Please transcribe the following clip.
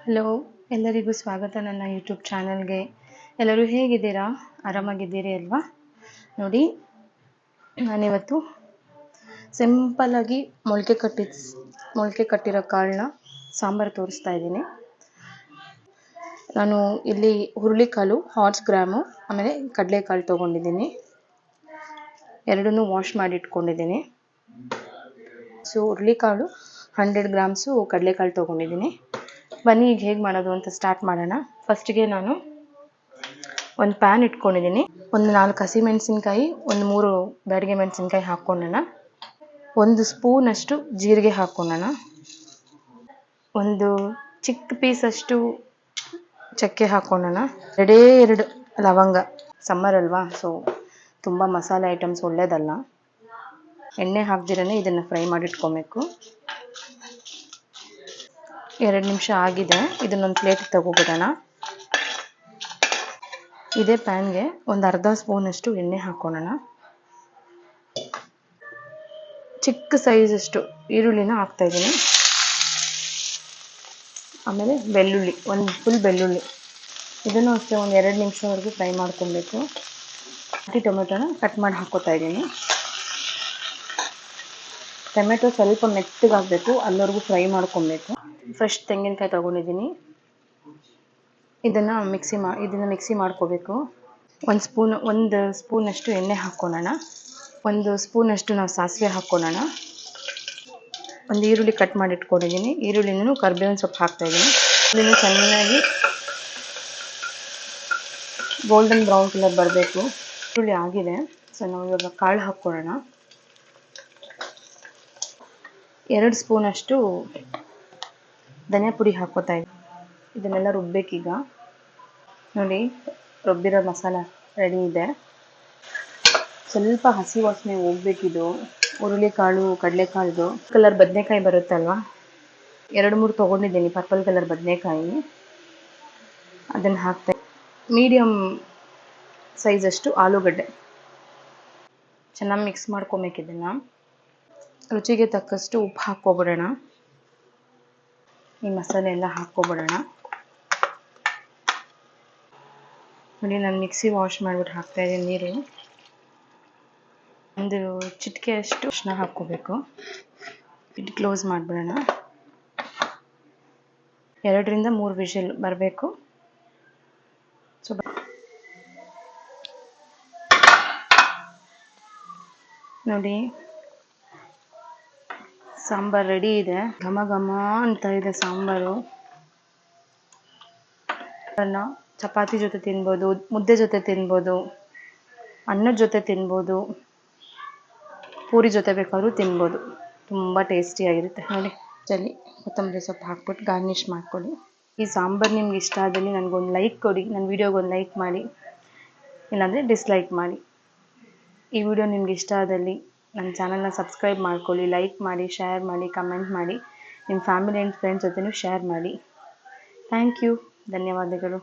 Hello, ಎಲ್ಲರಿಗೂ ಸ್ವಾಗತ ನನ್ನ ಯೂಟ್ಯೂಬ್ ಚಾನಲ್ಗೆ. ಎಲ್ಲರೂ ಹೇಗಿದ್ದೀರಾ? ಆರಾಮಾಗಿದ್ದೀರಿ ಅಲ್ವಾ? ನೋಡಿ, ನಾನಿವತ್ತು ಸಿಂಪಲ್ಲಾಗಿ ಮೊಳಕೆ ಕಟ್ಟಿರೋ ಕಾಳನ್ನ ಸಾಂಬಾರು ತೋರಿಸ್ತಾ ಇದ್ದೀನಿ. ನಾನು ಇಲ್ಲಿ ಹುರುಳಿಕಾಳು 100 ಗ್ರಾಮು, ಆಮೇಲೆ ಕಡಲೆಕಾಳು ತೊಗೊಂಡಿದ್ದೀನಿ. ಎರಡನ್ನೂ ವಾಶ್ ಮಾಡಿ ಇಟ್ಕೊಂಡಿದ್ದೀನಿ. ಸೊ ಹುರುಳಿಕಾಳು 100 ಗ್ರಾಮ್ಸು, ಕಡಲೆಕಾಳು ತೊಗೊಂಡಿದ್ದೀನಿ. ಬನ್ನಿ ಈಗ ಹೇಗೆ ಮಾಡೋದು ಅಂತ ಸ್ಟಾರ್ಟ್ ಮಾಡೋಣ. ಫಸ್ಟಿಗೆ ನಾನು ಒಂದು ಪ್ಯಾನ್ ಇಟ್ಕೊಂಡಿದ್ದೀನಿ. ಒಂದು 4 ಹಸಿಮೆಣಸಿನ್ಕಾಯಿ, ಒಂದು 3 ಬ್ಯಾಡಗೆ ಮೆಣಸಿನ್ಕಾಯಿ ಹಾಕ್ಕೊಳ್ಳೋಣ. 1 ಸ್ಪೂನಷ್ಟು ಜೀರಿಗೆ ಹಾಕ್ಕೊಳ್ಳೋಣ. ಒಂದು ಚಿಕ್ಕ ಪೀಸಷ್ಟು ಚಕ್ಕೆ ಹಾಕ್ಕೊಳ್ಳೋಣ. 2 ಲವಂಗ. ಸಮ್ಮರ್ ಅಲ್ವಾ, ಸೊ ತುಂಬ ಮಸಾಲೆ ಐಟಮ್ಸ್ ಒಳ್ಳೆಯದಲ್ಲ. ಎಣ್ಣೆ ಹಾಕ್ದಿರೇ ಇದನ್ನು ಫ್ರೈ ಮಾಡಿ ಇಟ್ಕೊಬೇಕು. 2 ನಿಮಿಷ ಆಗಿದೆ. ಇದನ್ನೊಂದು ಪ್ಲೇಟಿಗೆ ತಗೋಬಿಡೋಣ. ಇದೇ ಪ್ಯಾನ್ಗೆ ಒಂದು ಅರ್ಧ ಸ್ಪೂನಷ್ಟು ಎಣ್ಣೆ ಹಾಕ್ಕೊಳ್ಳೋಣ. ಚಿಕ್ಕ ಸೈಜಷ್ಟು ಈರುಳ್ಳಿನ ಹಾಕ್ತಾಯಿದ್ದೀನಿ. ಆಮೇಲೆ ಬೆಳ್ಳುಳ್ಳಿ, ಒಂದು ಫುಲ್ ಬೆಳ್ಳುಳ್ಳಿ. ಇದನ್ನು ಅಷ್ಟೇ ಒಂದು 2 ನಿಮಿಷವರೆಗೂ ಫ್ರೈ ಮಾಡ್ಕೊಬೇಕು. ಟೊಮೆಟೊನ ಕಟ್ ಮಾಡಿ ಹಾಕ್ಕೋತಾ ಇದ್ದೀನಿ. ಟೊಮೆಟೊ ಸ್ವಲ್ಪ ಮೆತ್ತಗಾಗಬೇಕು, ಅಲ್ಲಿವರೆಗೂ ಫ್ರೈ ಮಾಡ್ಕೊಬೇಕು. ಫ್ರೆಶ್ ತೆಂಗಿನಕಾಯಿ ತೊಗೊಂಡಿದ್ದೀನಿ. ಇದನ್ನು ಮಿಕ್ಸಿ ಮಾಡ್ಕೋಬೇಕು. ಒಂದು ಸ್ಪೂನಷ್ಟು ಎಣ್ಣೆ ಹಾಕ್ಕೊಳ್ಳೋಣ. 1 ಸ್ಪೂನಷ್ಟು ನಾವು ಸಾಸಿವೆ ಹಾಕ್ಕೊಳ್ಳೋಣ. ಒಂದು ಈರುಳ್ಳಿ ಕಟ್ ಮಾಡಿ ಇಟ್ಕೊಂಡಿದ್ದೀನಿ. ಈರುಳ್ಳಿನೂ ಕರಿಬೇವಿನ ಸೊಪ್ಪು ಹಾಕ್ತಾಯಿದ್ದೀನಿ. ಇದನ್ನು ಚೆನ್ನಾಗಿ ಗೋಲ್ಡನ್ ಬ್ರೌನ್ ಕಲರ್ ಬರಬೇಕು. ಈರುಳ್ಳಿ ಆಗಿದೆ. ಸೊ ನಾವು ಇವಾಗ ಕಾಳು ಹಾಕ್ಕೊಳ್ಳೋಣ. 2 ಸ್ಪೂನಷ್ಟು ಧನಿಯಾ ಪುಡಿ ಹಾಕ್ಕೋತಾ ಇದ್ದೀನಿ. ಇದನ್ನೆಲ್ಲ ರುಬ್ಬೇಕೀಗ. ನೋಡಿ, ರುಬ್ಬಿರೋ ಮಸಾಲ ರೆಡಿ ಇದೆ. ಸ್ವಲ್ಪ ಹಸಿ ವಾಸನೆ ಹೋಗ್ಬೇಕಿದು. ಹುರುಳಿಕಾಳು, ಕಡಲೆಕಾಳ್ದು ಕಲರ್ ಬದನೆಕಾಯಿ ಬರುತ್ತಲ್ವ, 2-3 ತೊಗೊಂಡಿದ್ದೀನಿ ಪರ್ಪಲ್ ಕಲರ್ ಬದನೆಕಾಯಿ. ಅದನ್ನು ಹಾಕ್ತಾ, ಮೀಡಿಯಮ್ ಸೈಜಷ್ಟು ಆಲೂಗಡ್ಡೆ. ಚೆನ್ನಾಗಿ ಮಿಕ್ಸ್ ಮಾಡ್ಕೊಬೇಕು ಇದನ್ನು. ರುಚಿಗೆ ತಕ್ಕಷ್ಟು ಉಪ್ಪು ಹಾಕ್ಕೊಬಿಡೋಣ. ಈ ಮಸಾಲೆ ಎಲ್ಲ ಹಾಕ್ಕೊಬಿಡೋಣ. ನೋಡಿ, ನಾನು ಮಿಕ್ಸಿ ವಾಶ್ ಮಾಡಿಬಿಟ್ಟು ಹಾಕ್ತಾಯಿದ್ದೀನಿ ನೀರು. ಒಂದು ಚಿಟಿಕೆಯಷ್ಟು ಅರಿಶಿನ ಹಾಕ್ಕೋಬೇಕು. ಇದು ಕ್ಲೋಸ್ ಮಾಡಿಬಿಡೋಣ. 2ರಿಂದ 3 ವಿಷಲ್ ಬರಬೇಕು. ಸೊ ನೋಡಿ, ಸಾಂಬಾರು ರೆಡಿ ಇದೆ. ಘಮ ಘಮ ಅಂತ ಇದೆ ಸಾಂಬಾರು. ಚಪಾತಿ ಜೊತೆ ತಿನ್ಬೋದು, ಮುದ್ದೆ ಜೊತೆ ತಿನ್ಬೋದು, ಅನ್ನದ ಜೊತೆ ತಿನ್ಬೋದು, ಪೂರಿ ಜೊತೆ ಬೇಕಾದ್ರೂ ತಿನ್ಬೋದು. ತುಂಬ ಟೇಸ್ಟಿಯಾಗಿರುತ್ತೆ. ನೋಡಿ, ಚಲ್ಲಿ ಕೊತ್ತಂಬರಿ ಸೊಪ್ಪು ಹಾಕ್ಬಿಟ್ಟು ಗಾರ್ನಿಷ್ ಮಾಡ್ಕೊಳ್ಳಿ. ಈ ಸಾಂಬಾರು ನಿಮ್ಗೆ ಇಷ್ಟ ಆದಲ್ಲಿ ನನಗೊಂದು ಲೈಕ್ ಕೊಡಿ. ನನ್ನ ವೀಡಿಯೋಗೊಂದು ಲೈಕ್ ಮಾಡಿ, ಇಲ್ಲಾಂದರೆ ಡಿಸ್ಲೈಕ್ ಮಾಡಿ. ಈ ವಿಡಿಯೋ ನಿಮ್ಗೆ ಇಷ್ಟ ಆದಲ್ಲಿ ನನ್ನ ಚಾನಲ್ನ ಸಬ್ಸ್ಕ್ರೈಬ್ ಮಾಡ್ಕೊಳ್ಳಿ, ಲೈಕ್ ಮಾಡಿ, ಶೇರ್ ಮಾಡಿ, ಕಮೆಂಟ್ ಮಾಡಿ. ನಿಮ್ಮ ಫ್ಯಾಮಿಲಿ ಆ್ಯಂಡ್ ಫ್ರೆಂಡ್ಸ್ ಜೊತೆನೂ ಶೇರ್ ಮಾಡಿ. Thank you. ಧನ್ಯವಾದಗಳು.